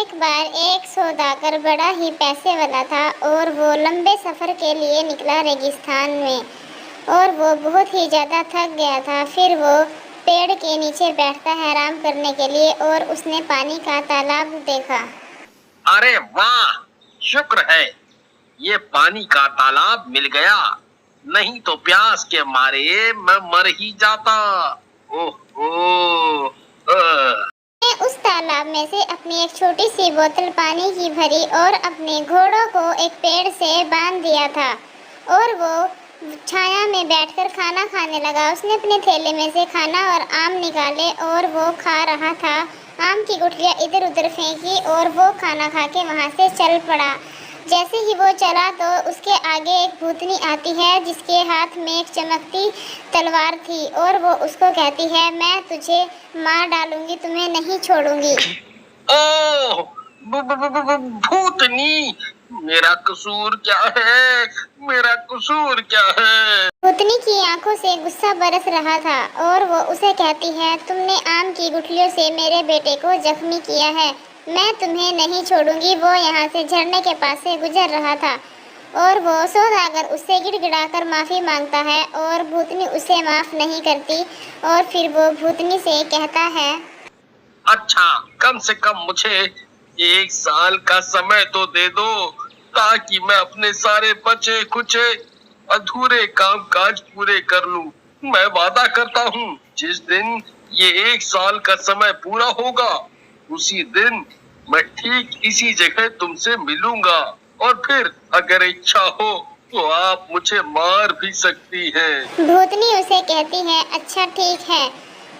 एक बार एक सौदागर बड़ा ही पैसे वाला था और वो लंबे सफ़र के लिए निकला रेगिस्तान में। और वो बहुत ही ज़्यादा थक गया था। फिर वो पेड़ के नीचे बैठता है आराम करने के लिए और उसने पानी का तालाब देखा। अरे वाह, शुक्र है ये पानी का तालाब मिल गया, नहीं तो प्यास के मारे मैं मर ही जाता। ओहो। ने उस तालाब में से अपनी एक छोटी सी बोतल पानी की भरी और अपने घोड़ों को एक पेड़ से बांध दिया था और वो छाया में बैठकर खाना खाने लगा। उसने अपने थैले में से खाना और आम निकाले और वो खा रहा था। आम की गुठलियाँ इधर उधर फेंकी और वो खाना खा के वहाँ से चल पड़ा। जैसे ही वो चला तो उसके आगे एक भूतनी आती है जिसके हाथ में एक चमकती तलवार थी और वो उसको कहती है, मैं तुझे मार डालूंगी, तुम्हें नहीं छोड़ूंगी। ओह, भूतनी, मेरा कसूर क्या है? मेरा कसूर क्या है? भूतनी की आंखों से गुस्सा बरस रहा था और वो उसे कहती है, तुमने आम की गुठलियों से मेरे बेटे को जख्मी किया है, मैं तुम्हें नहीं छोड़ूंगी। वो यहाँ से झरने के पास से गुजर रहा था और वो सौदागर उससे गिड़गिड़ाकर माफ़ी मांगता है और भूतनी उसे माफ़ नहीं करती। और फिर वो भूतनी से कहता है, अच्छा, कम से कम मुझे 1 साल का समय तो दे दो ताकि मैं अपने सारे बचे खुचे अधूरे काम काज पूरे कर लूं। मैं वादा करता हूँ जिस दिन ये 1 साल का समय पूरा होगा उसी दिन मैं ठीक इसी जगह तुमसे मिलूंगा और फिर अगर इच्छा हो तो आप मुझे मार भी सकती हैं। भूतनी उसे कहती है, अच्छा ठीक है,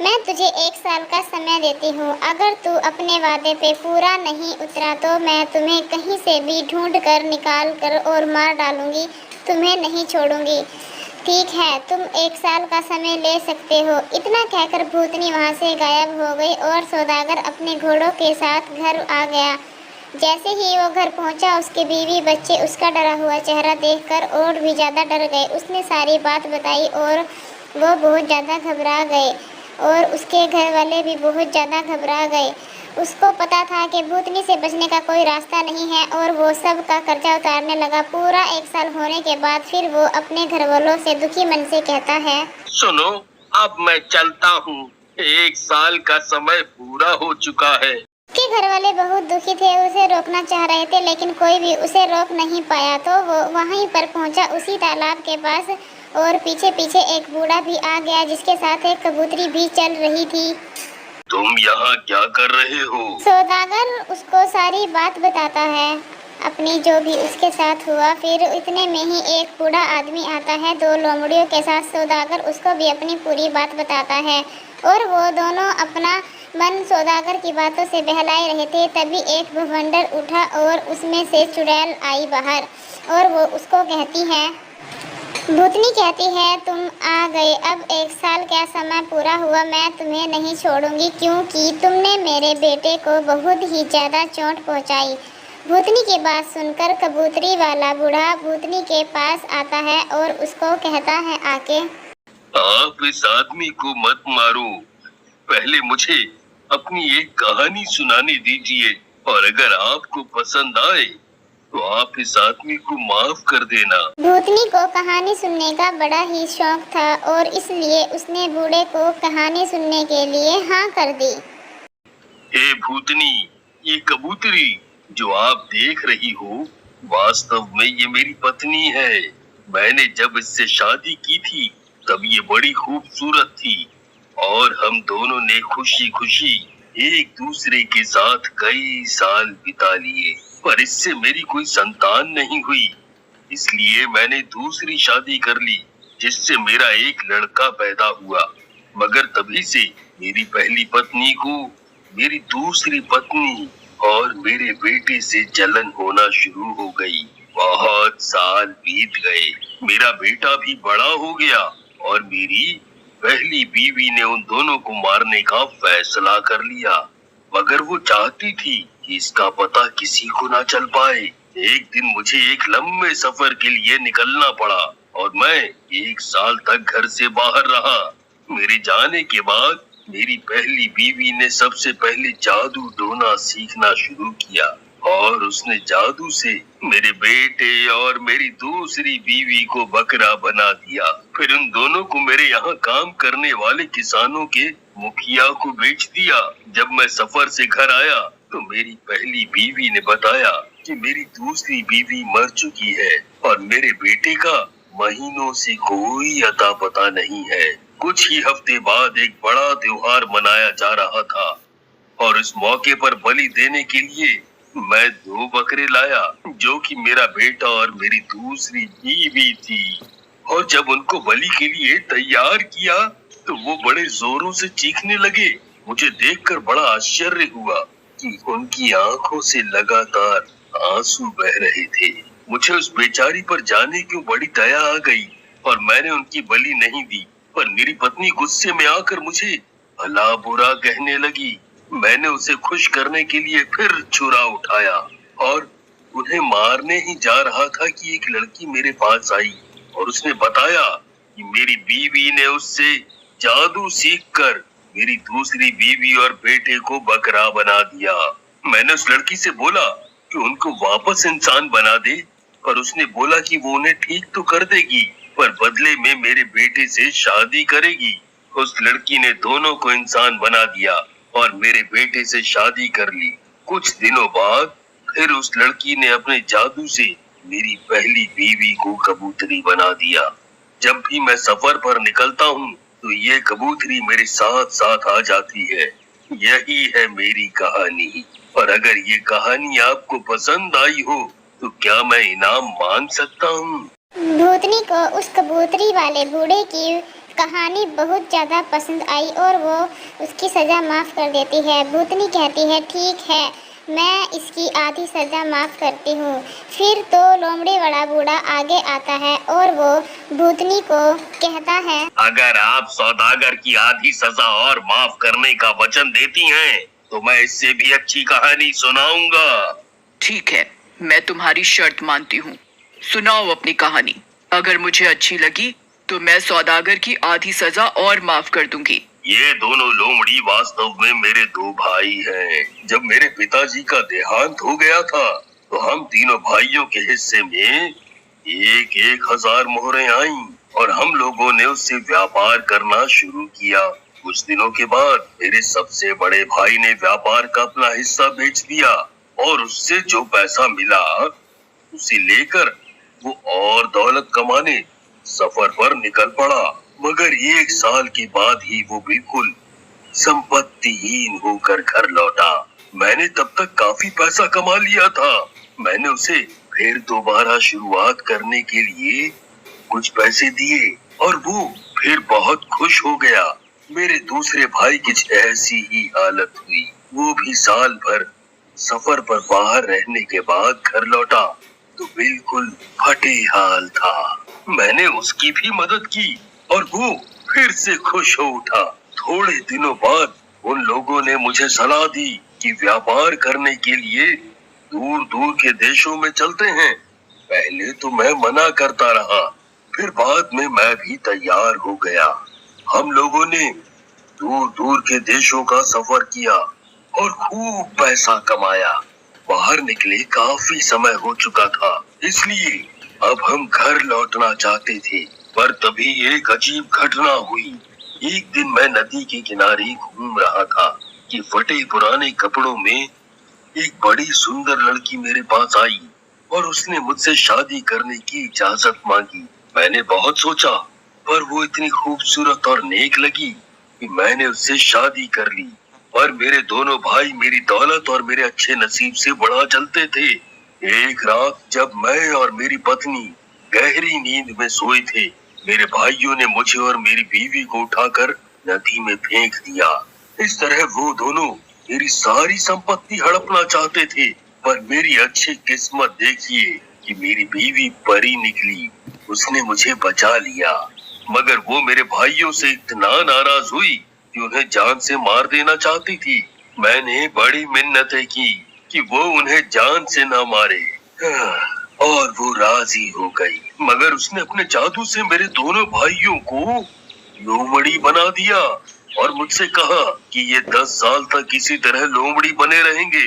मैं तुझे 1 साल का समय देती हूँ। अगर तू अपने वादे पे पूरा नहीं उतरा तो मैं तुम्हें कहीं से भी ढूंढ कर निकाल कर और मार डालूंगी, तुम्हें नहीं छोड़ूंगी। ठीक है, तुम 1 साल का समय ले सकते हो। इतना कहकर भूतनी वहाँ से गायब हो गई और सौदागर अपने घोड़ों के साथ घर आ गया। जैसे ही वो घर पहुंचा उसके बीवी बच्चे उसका डरा हुआ चेहरा देखकर और भी ज़्यादा डर गए। उसने सारी बात बताई और वो बहुत ज़्यादा घबरा गए और उसके घर वाले भी बहुत ज़्यादा घबरा गए। उसको पता था कि भूतनी से बचने का कोई रास्ता नहीं है और वो सब का कर्जा उतारने लगा। पूरा 1 साल होने के बाद फिर वो अपने घर वालों से दुखी मन से कहता है, सुनो, अब मैं चलता हूँ, 1 साल का समय पूरा हो चुका है। उसके घर वाले बहुत दुखी थे, उसे रोकना चाह रहे थे लेकिन कोई भी उसे रोक नहीं पाया। तो वो वहीं पर पहुंचा उसी तालाब के पास और पीछे पीछे एक बूढ़ा भी आ गया जिसके साथ एक कबूतरी भी चल रही थी। तुम यहाँ क्या कर रहे हो? सौदागर उसको सारी बात बताता है अपनी जो भी उसके साथ हुआ। फिर इतने में ही एक बूढ़ा आदमी आता है 2 लोमड़ियों के साथ। सौदागर उसको भी अपनी पूरी बात बताता है और वो दोनों अपना मन सौदागर की बातों से बहलाए रहे थे। तभी एक भवंडर उठा और उसमें से चुड़ैल आई बाहर और वो उसको कहती है, भूतनी कहती है, तुम आ गए, अब 1 साल का समय पूरा हुआ, मैं तुम्हें नहीं छोड़ूंगी क्योंकि तुमने मेरे बेटे को बहुत ही ज़्यादा चोट पहुंचाई। भूतनी की बात सुनकर कबूतरी वाला बूढ़ा भूतनी के पास आता है और उसको कहता है, आके आप इस आदमी को मत मारो, पहले मुझे अपनी एक कहानी सुनाने दीजिए और अगर आपको पसंद आए तो आप इस आदमी को माफ कर देना। भूतनी को कहानी सुनने का बड़ा ही शौक था और इसलिए उसने बूढ़े को कहानी सुनने के लिए हाँ कर दी। हे भूतनी, ये कबूतरी जो आप देख रही हो वास्तव में ये मेरी पत्नी है। मैंने जब इससे शादी की थी तब ये बड़ी खूबसूरत थी और हम दोनों ने खुशी खुशी एक दूसरे के साथ कई साल बिता लिए, पर इससे मेरी कोई संतान नहीं हुई, इसलिए मैंने दूसरी शादी कर ली जिससे मेरा एक लड़का पैदा हुआ। मगर तभी से मेरी पहली पत्नी को मेरी दूसरी पत्नी और मेरे बेटे से जलन होना शुरू हो गई। बहुत साल बीत गए, मेरा बेटा भी बड़ा हो गया और मेरी पहली बीवी ने उन दोनों को मारने का फैसला कर लिया। मगर वो चाहती थी कि इसका पता किसी को ना चल पाए। एक दिन मुझे एक लंबे सफर के लिए निकलना पड़ा और मैं 1 साल तक घर से बाहर रहा। मेरे जाने के बाद मेरी पहली बीवी ने सबसे पहले जादू टोना सीखना शुरू किया और उसने जादू से मेरे बेटे और मेरी दूसरी बीवी को बकरा बना दिया। फिर उन दोनों को मेरे यहाँ काम करने वाले किसानों के मुखिया को बेच दिया। जब मैं सफर से घर आया तो मेरी पहली बीवी ने बताया कि मेरी दूसरी बीवी मर चुकी है और मेरे बेटे का महीनों से कोई अता पता नहीं है। कुछ ही हफ्ते बाद एक बड़ा त्योहार मनाया जा रहा था और इस मौके पर बलि देने के लिए मैं 2 बकरे लाया जो कि मेरा बेटा और मेरी दूसरी बीवी थी। और जब उनको बलि के लिए तैयार किया तो वो बड़े जोरों से चीखने लगे। मुझे देखकर बड़ा आश्चर्य हुआ कि उनकी आंखों से लगातार आंसू बह रहे थे। मुझे उस बेचारी पर जाने क्यों बड़ी दया आ गई और मैंने उनकी बलि नहीं दी। पर मेरी पत्नी गुस्से में आकर मुझे भला बुरा कहने लगी। मैंने उसे खुश करने के लिए फिर छुरा उठाया और उन्हें मारने ही जा रहा था कि एक लड़की मेरे पास आई और उसने बताया कि मेरी बीवी ने उससे जादू सीखकर मेरी दूसरी बीवी और बेटे को बकरा बना दिया। मैंने उस लड़की से बोला कि उनको वापस इंसान बना दे, पर उसने बोला कि वो उन्हें ठीक तो कर देगी पर बदले में मेरे बेटे से शादी करेगी। उस लड़की ने दोनों को इंसान बना दिया और मेरे बेटे से शादी कर ली। कुछ दिनों बाद फिर उस लड़की ने अपने जादू से मेरी पहली बीवी को कबूतरी बना दिया। जब भी मैं सफर पर निकलता हूँ तो ये कबूतरी मेरे साथ साथ आ जाती है। यही है मेरी कहानी। और अगर ये कहानी आपको पसंद आई हो तो क्या मैं इनाम मांग सकता हूँ? भूतनी को उस कबूतरी वाले बूढ़े की कहानी बहुत ज़्यादा पसंद आई और वो उसकी सज़ा माफ़ कर देती है। भूतनी कहती है ठीक है, मैं इसकी आधी सज़ा माफ़ करती हूँ। फिर तो लोमड़ी वाला बूढ़ा आगे आता है और वो भूतनी को कहता है, अगर आप सौदागर की आधी सजा और माफ करने का वचन देती हैं तो मैं इससे भी अच्छी कहानी सुनाऊंगा। ठीक है, मैं तुम्हारी शर्त मानती हूँ। सुनाओ अपनी कहानी। अगर मुझे अच्छी लगी तो मैं सौदागर की आधी सजा और माफ कर दूंगी। ये दोनों लोमड़ी वास्तव में मेरे 2 भाई हैं। जब मेरे पिताजी का देहांत हो गया था तो हम तीनों भाइयों के हिस्से में 1,000 मोहरें आईं और हम लोगों ने उससे व्यापार करना शुरू किया। कुछ दिनों के बाद मेरे सबसे बड़े भाई ने व्यापार का अपना हिस्सा बेच दिया और उससे जो पैसा मिला उसे लेकर वो और दौलत कमाने सफर पर निकल पड़ा। मगर 1 साल के बाद ही वो बिल्कुल संपत्तिहीन होकर घर लौटा। मैंने तब तक काफी पैसा कमा लिया था। मैंने उसे फिर दोबारा शुरुआत करने के लिए कुछ पैसे दिए और वो फिर बहुत खुश हो गया। मेरे दूसरे भाई की ऐसी ही हालत हुई। वो भी साल भर सफर पर बाहर रहने के बाद घर लौटा तो बिल्कुल फटे हाल था। मैंने उसकी भी मदद की और वो फिर से खुश हो उठा। थोड़े दिनों बाद उन लोगों ने मुझे सलाह दी कि व्यापार करने के लिए दूर दूर के देशों में चलते हैं। पहले तो मैं मना करता रहा, फिर बाद में मैं भी तैयार हो गया। हम लोगों ने दूर दूर के देशों का सफर किया और खूब पैसा कमाया। बाहर निकले काफी समय हो चुका था, इसलिए अब हम घर लौटना चाहते थे। पर तभी एक अजीब घटना हुई। एक दिन मैं नदी के किनारे घूम रहा था कि फटे पुराने कपड़ों में एक बड़ी सुंदर लड़की मेरे पास आई और उसने मुझसे शादी करने की इजाजत मांगी। मैंने बहुत सोचा, पर वो इतनी खूबसूरत और नेक लगी कि मैंने उससे शादी कर ली। पर मेरे दोनों भाई मेरी दौलत और मेरे अच्छे नसीब से बड़ा जलते थे। एक रात जब मैं और मेरी पत्नी गहरी नींद में सोए थे, मेरे भाइयों ने मुझे और मेरी बीवी को उठाकर नदी में फेंक दिया। इस तरह वो दोनों मेरी सारी संपत्ति हड़पना चाहते थे, पर मेरी अच्छी किस्मत देखिए कि मेरी बीवी परी निकली। उसने मुझे बचा लिया। मगर वो मेरे भाइयों से इतना नाराज हुई कि उन्हें जान से मार देना चाहती थी। मैंने बड़ी मिन्नतें की कि वो उन्हें जान से ना मारे और वो राजी हो गई। मगर उसने अपने जादू से मेरे दोनों भाइयों को लोमड़ी बना दिया। और मुझसे कहा कि ये 10 साल तक इसी तरह लोमड़ी बने रहेंगे।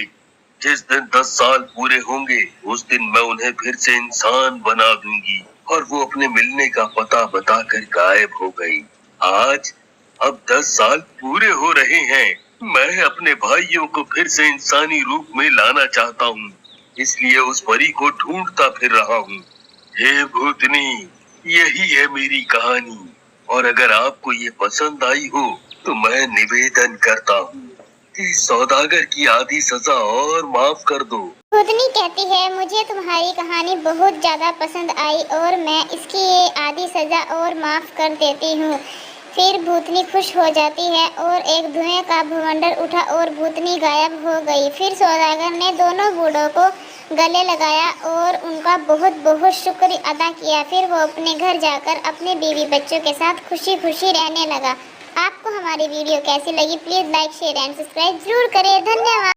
जिस दिन 10 साल पूरे होंगे उस दिन मैं उन्हें फिर से इंसान बना दूंगी। और वो अपने मिलने का पता बताकर गायब हो गई। आज अब 10 साल पूरे हो रहे हैं। मैं अपने भाइयों को फिर से इंसानी रूप में लाना चाहता हूँ, इसलिए उस परी को ढूंढता फिर रहा हूँ। हे भूतनी, यही है मेरी कहानी। और अगर आपको ये पसंद आई हो तो मैं निवेदन करता हूँ कि सौदागर की आधी सजा और माफ कर दो। भूतनी कहती है, मुझे तुम्हारी कहानी बहुत ज़्यादा पसंद आई और मैं इसकी ये आधी सज़ा और माफ़ कर देती हूँ। फिर भूतनी खुश हो जाती है और एक धुएं का भवंडर उठा और भूतनी गायब हो गई। फिर सौदागर ने दोनों बूढ़ों को गले लगाया और उनका बहुत बहुत शुक्र अदा किया। फिर वो अपने घर जाकर अपने बीवी बच्चों के साथ खुशी खुशी रहने लगा। आपको हमारी वीडियो कैसी लगी? Please like share and subscribe जरूर करें। धन्यवाद।